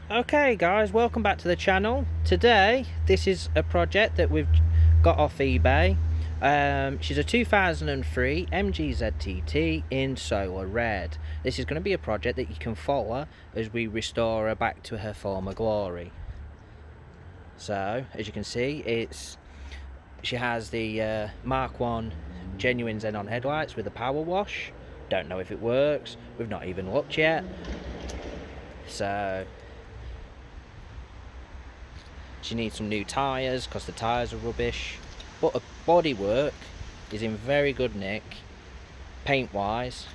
Okay guys, welcome back to the channel. Today this is a project that we've got off eBay. She's a 2003 MG ZTT in solar red. This is going to be a project that you can follow as we restore her back to her former glory. So as you can see, she has the Mark 1 genuine xenon headlights with a power wash. Don't know if it works, we've not even looked yet. So she needs some new tyres because the tyres are rubbish, but her bodywork is in very good nick paint wise.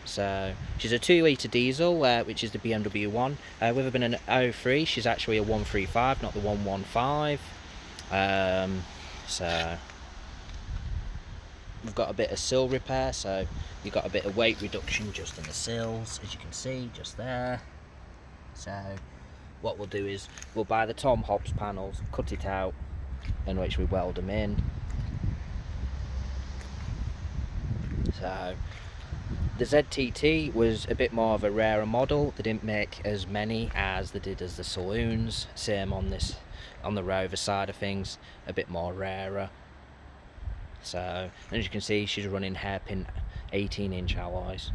So she's a 2-litre diesel, which is the BMW one. With her being an 03, she's actually a 135, not the 115. So we've got a bit of sill repair, so you've got a bit of weight reduction just in the sills, as you can see just there. So what we'll do is we'll buy the Tom Hobbs panels, cut it out, in which we weld them in. So the ZTT was a bit more of a rarer model. They didn't make as many as they did as the saloons. Same on the Rover side of things, a bit more rarer. So as you can see, she's running hairpin 18-inch alloys.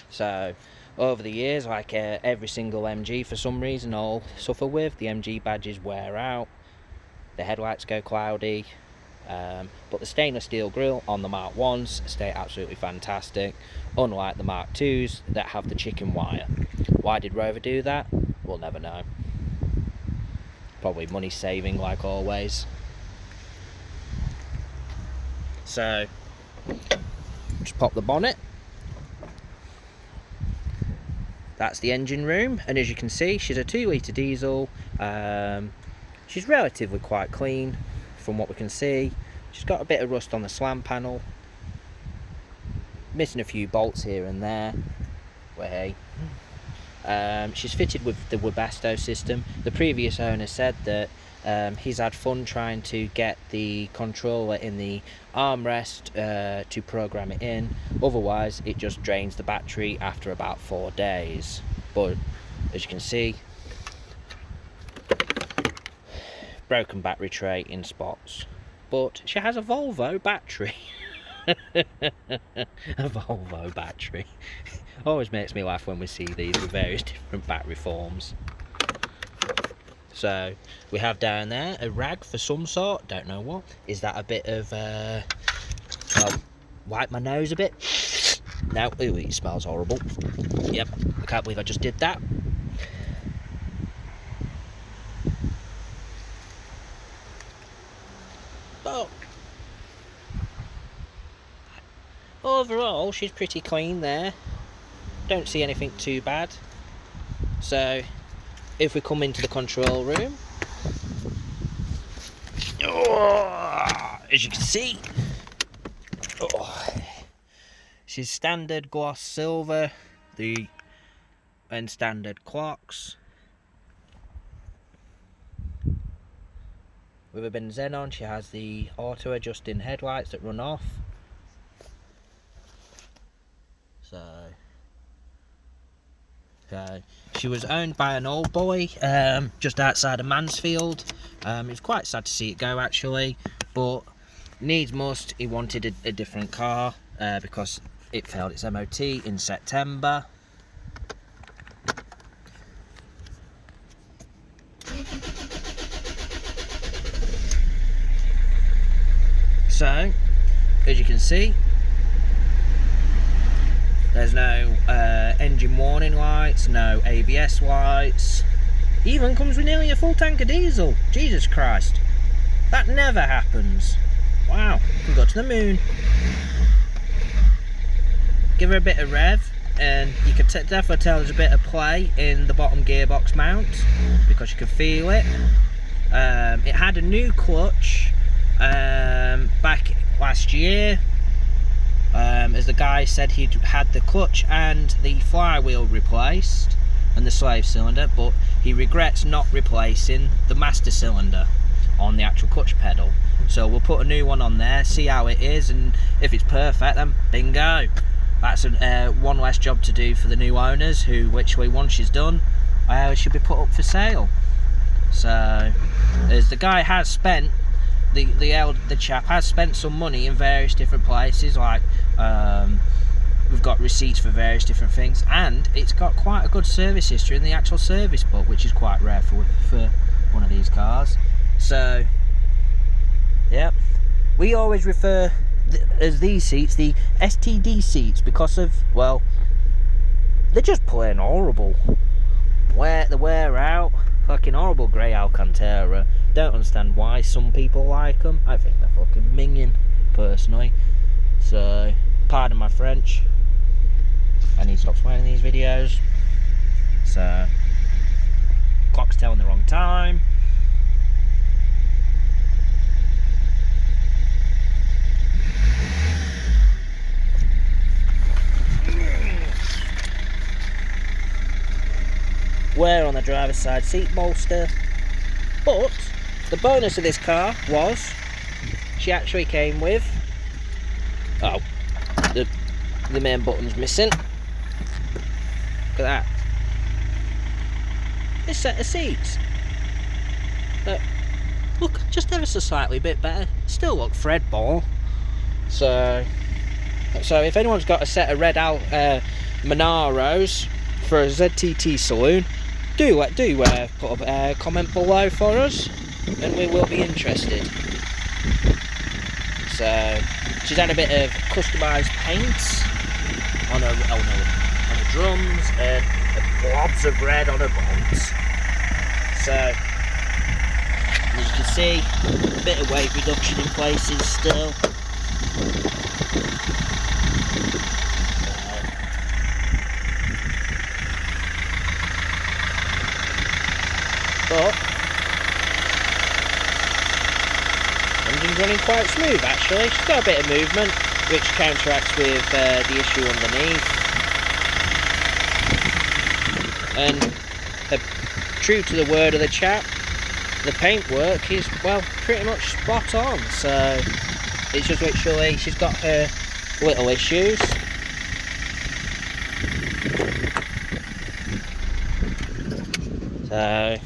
So over the years, like every single MG, for some reason all suffer with, the MG badges wear out, the headlights go cloudy, but the stainless steel grille on the Mark 1s stay absolutely fantastic, unlike the Mark 2s that have the chicken wire. Why did Rover do that? We'll never know. Probably money saving, like always. So just pop the bonnet. That's the engine room, and as you can see, she's a 2-litre diesel. She's relatively quite clean from what we can see. She's got a bit of rust on the slam panel, missing a few bolts here and there. Well, hey. She's fitted with the Webasto system. The previous owner said that he's had fun trying to get the controller in the armrest to program it in, otherwise it just drains the battery after about 4 days. But as you can see, broken battery tray in spots, but she has a Volvo battery. A Volvo battery always makes me laugh when we see these with various different battery forms. So we have down there a rag for some sort, don't know what. Is that a bit of wipe my nose a bit? No, ooh, it smells horrible. Yep, I can't believe I just did that. But overall, she's pretty clean there. Don't see anything too bad. So if we come into the control room, as you can see, she's standard gloss silver, and standard clocks. With her bin xenon, she has the auto adjusting headlights that run off. So she was owned by an old boy just outside of Mansfield. It's quite sad to see it go, actually, but needs must, he wanted a different car because it failed its MOT in September. So as you can see, there's no engine warning lights, no ABS lights. Even comes with nearly a full tank of diesel. Jesus Christ, that never happens. Wow, we can go to the moon. Give her a bit of rev, and you could definitely tell there's a bit of play in the bottom gearbox mount because you can feel it. It had a new clutch back last year. As the guy said, he'd had the clutch and the flywheel replaced and the slave cylinder, but he regrets not replacing the master cylinder. on the actual clutch pedal. So we'll put a new one on there, see how it is, and if it's perfect, then bingo. That's one less job to do for the new owners, who, which way once she's done, it should be put up for sale. So, as the guy has spent, the chap has spent some money in various different places, like we've got receipts for various different things, and it's got quite a good service history in the actual service book, which is quite rare for one of these cars. So, yeah, we always refer as these seats the STD seats because of, well, they're just plain horrible. The wear out, fucking horrible grey Alcantara. Don't understand why some people like them. I think they're fucking minging, personally. So, pardon my French. I need to stop swearing in these videos. So, clock's telling the wrong time. Wear on the driver's side seat bolster. But the bonus of this car was she actually came with, oh, the main button's missing. Look at that. This set of seats, look just ever so slightly bit better. Still look threadball. So if anyone's got a set of red Monaros for a ZTT saloon, do put a comment below for us, and we will be interested. So she's had a bit of customised paints on her drums and blobs of red on her bolts. So as you can see, a bit of weight reduction in places still. But engine's running quite smooth actually. She's got a bit of movement, which counteracts with the issue underneath. And true to the word of the chap, the paintwork is, well, pretty much spot on. So it's just literally she's got her little issues. So,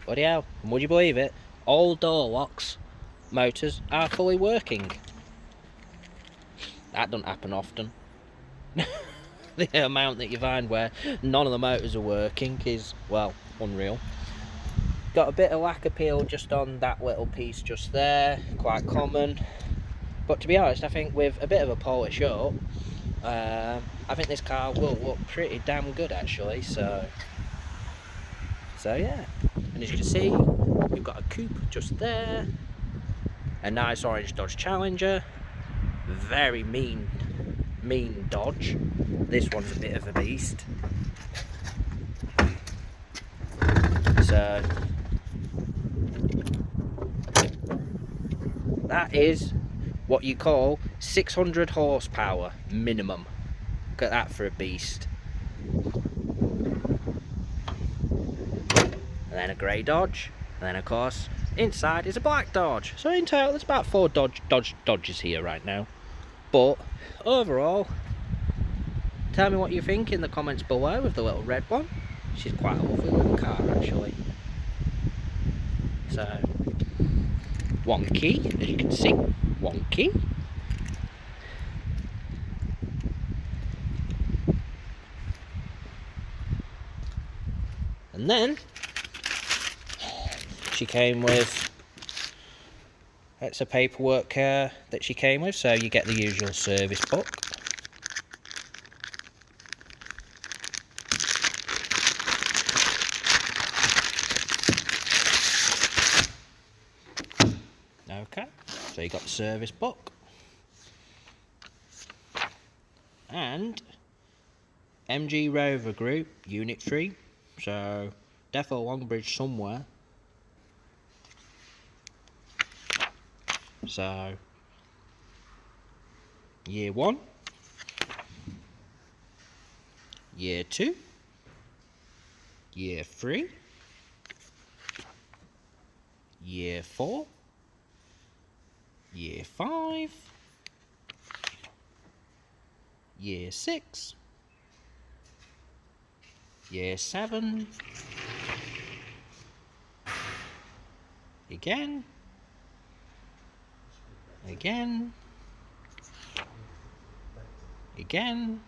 bloody hell, and would you believe it, all door locks motors are fully working. That doesn't happen often. The amount that you find where none of the motors are working is, well, unreal. Got a bit of lack appeal just on that little piece just there, quite common. But to be honest, I think with a bit of a polish up, I think this car will look pretty damn good actually. So yeah. And as you can see, we've got a coupe just there, a nice orange Dodge Challenger, very mean Dodge. This one's a bit of a beast. So that is what you call 600 horsepower minimum. Look at that for a beast. And then a grey Dodge, and then of course inside is a black Dodge. So in total there's about 4 Dodges here right now. But overall, tell me what you think in the comments below of the little red one. She's quite a lovely little car actually. So wonky, as you can see, wonky. And then she came with, it's a paperwork that she came with, so you get the usual service book. Okay, so you got the service book and MG Rover Group Unit 3, so defo Longbridge somewhere. So year 1, year 2, year 3, Year 4, Year 5, Year 6, Year 7, again, again, again,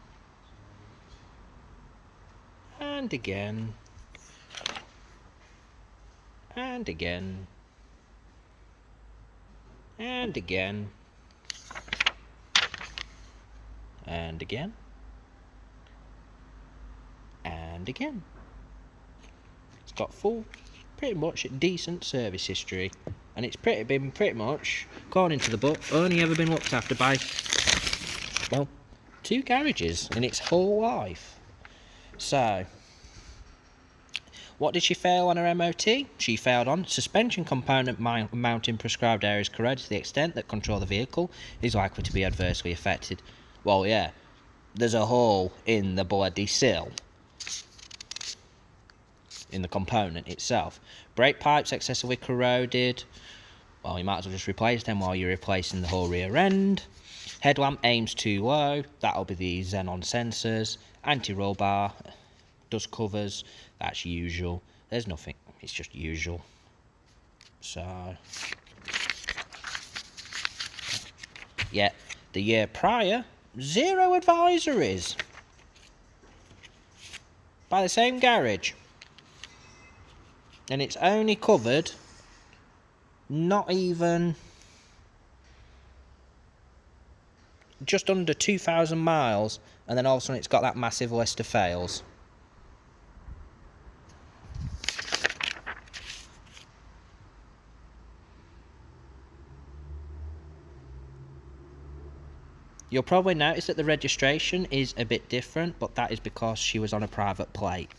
and again, and again, and again, and again, and again. It's got full, pretty much decent service history, and it's been pretty much, according to the book, only ever been looked after by, well, 2 garages in its whole life. So, what did she fail on her MOT? She failed on suspension component mounting prescribed areas corroded to the extent that control of the vehicle is likely to be adversely affected. Well, yeah, there's a hole in the bloody sill, in the component itself. Brake pipes excessively corroded. Well, you might as well just replace them while you're replacing the whole rear end. Headlamp aims too low. That'll be the xenon sensors. Anti-roll bar. Dust covers. That's usual. There's nothing. It's just usual. So, yeah, the year prior, 0 advisories by the same garage, and it's only covered not even just under 2,000 miles, and then all of a sudden it's got that massive list of fails. You'll probably notice that the registration is a bit different, but that is because she was on a private plate.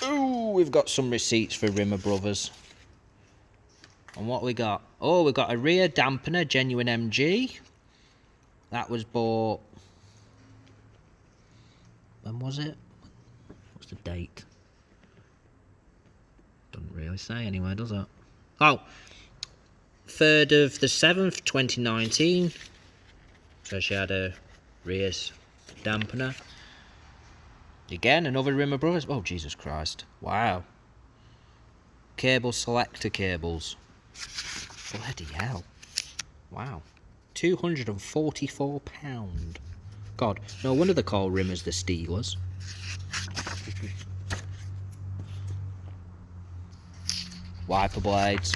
Ooh, we've got some receipts for Rimmer Brothers. And what we got? Oh, we've got a rear dampener, genuine MG. That was bought... when was it? What's the date? Doesn't really say anywhere, does it? Oh, 3rd of the 7th, 2019. So she had a rear dampener. Again, another Rimmer Brothers. Oh, Jesus Christ. Wow. Cable selector cables. Bloody hell. Wow. £244. God, no wonder they call Rimmers the Steelers. Wiper blades.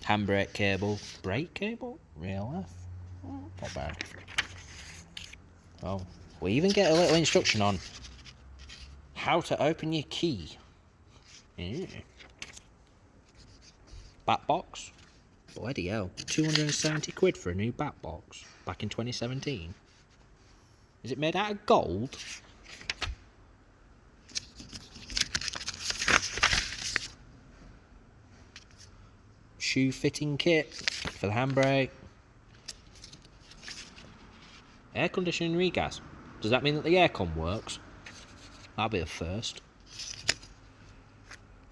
Handbrake cable. Brake cable? Real life? Oh, not bad. Oh, we even get a little instruction on how to open your key. Yeah. Bat box? Bloody hell. 270 quid for a new bat box back in 2017. Is it made out of gold? Shoe fitting kit for the handbrake. Air conditioning regas. Does that mean that the aircon works? That'll be the first.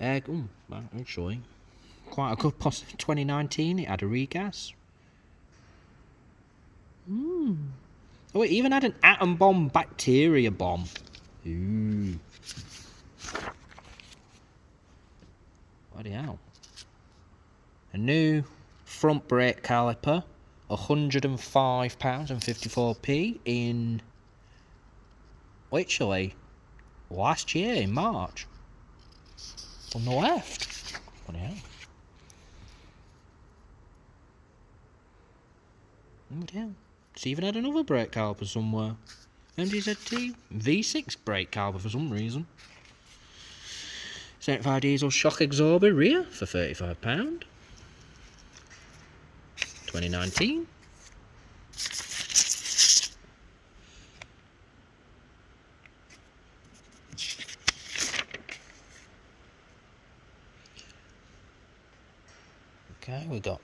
Actually, quite a good 2019. It had a regas. Oh, it even had an atom bomb bacteria bomb. Ooh. Bloody hell. A new front brake caliper. £105.54 in, literally, last year in March. On the left. Bloody hell. Bloody hell. It's even had another brake caliper somewhere. MGZT V6 brake caliper for some reason. 75 diesel shock absorber rear for £35. 2019. Okay, we got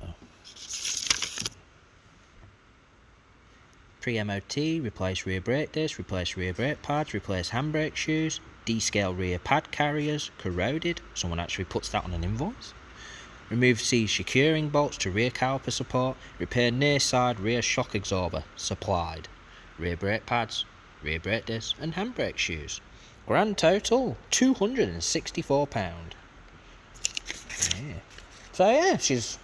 pre-MOT, replace rear brake disc, replace rear brake pads, replace handbrake shoes, descale rear pad carriers, corroded, someone actually puts that on an invoice. Remove C securing bolts to rear caliper support, repair near side rear shock absorber, supplied. Rear brake pads, rear brake disc and handbrake shoes. Grand total, £264. Yeah. So yeah, she's,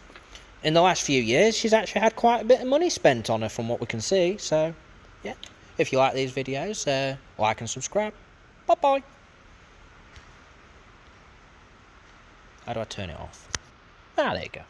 in the last few years, she's actually had quite a bit of money spent on her from what we can see. So yeah, if you like these videos, like and subscribe. Bye bye. How do I turn it off? Ah, there you go.